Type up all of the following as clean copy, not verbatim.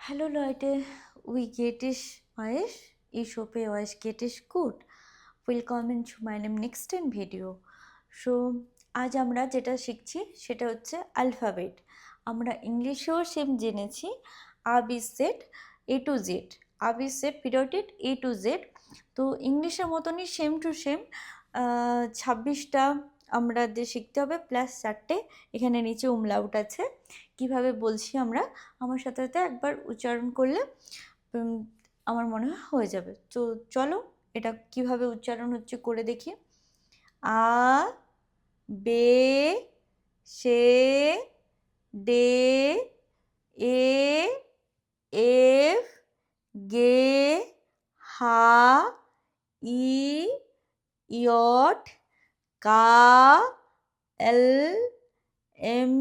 Hallo Leute, wie geht es euch? Ich hoffe, euch geht es gut. Willkommen zu meinem nächsten video. So আজ আমরা যেটা শিখছি সেটা হচ্ছে অ্যালফাবেট। আমরা ইংলিশেও সেম জেনেছি আ B set A to Z, a B set পিরিয়ডেড A to Z. তো ইংলিশের মতনই সেম টু সেম 26টা আমাদের শিখতে হবে প্লাস 4টে এখানে নিচে উমলাউট আছে। কিভাবে বলছি আমরা, আমার সাথে সাথে একবার উচ্চারণ করলে আমার মনে হয় হয়ে যাবে। তো চলো এটা কিভাবে উচ্চারণ হচ্ছে করে দেখি। আ বে সে ডে এ এফ গে হা ই ইয়ট কা এল এম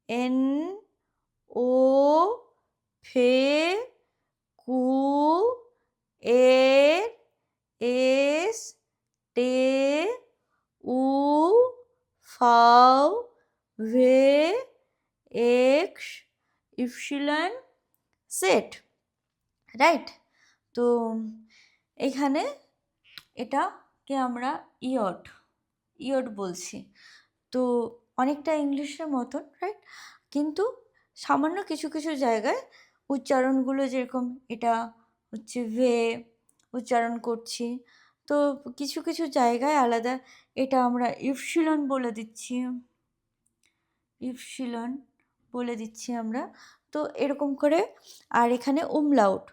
এন ও ফে কু এর এস টে উ ফাও ভে এক্স ইপসিলন সেট, রাইট? তো এখানে এটাকে আমরা ইয়ট বলছি। তো অনেকটা ইংলিশের মতন, রাইট? কিন্তু সামান্য কিছু কিছু জায়গায় উচ্চারণগুলো যেরকম এটা হচ্ছে ভে উচ্চারণ করছি, তো কিছু কিছু জায়গায় আলাদা এটা আমরা ইপসিলন বলে দিচ্ছি আমরা। তো এরকম করে। আর এখানে উমলাউট,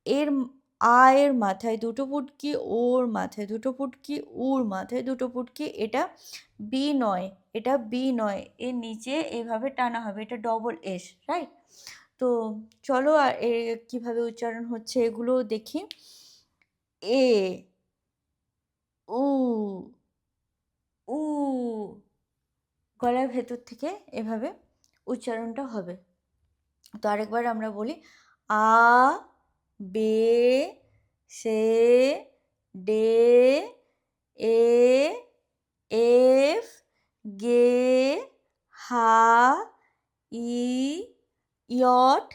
এর আ এর মাথায় দুটো পুটকি, ওর মাথায় দুটো পুটকি, উর মাথায় দুটো পুটকি, এটা বি নয়, এর নিচে এভাবে টানা হবে, এটা ডবল এস, রাইট? তো চলো আর কীভাবে উচ্চারণ হচ্ছে এগুলো দেখি। এ উ উ গলার ভেতর থেকে এভাবে উচ্চারণটা হবে। তো আরেকবার আমরা বলি আ বে সে ডে এ এফ গে হা ই ইয়ট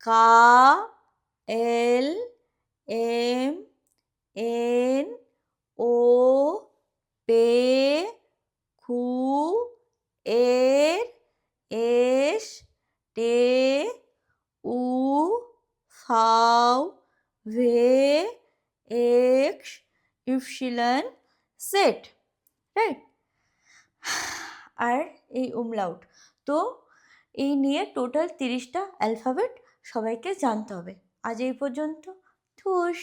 কা এল এম এন ও পে খু এর এস টে উ ফাও ভে এক্স ইপসিলন সেট, রাইট? আর এই উমলাউট। তো এই নিয়ে টোটাল 30টা অ্যালফাবেট সবাইকে জানতে হবে। আজ এই পর্যন্ত। ধুস।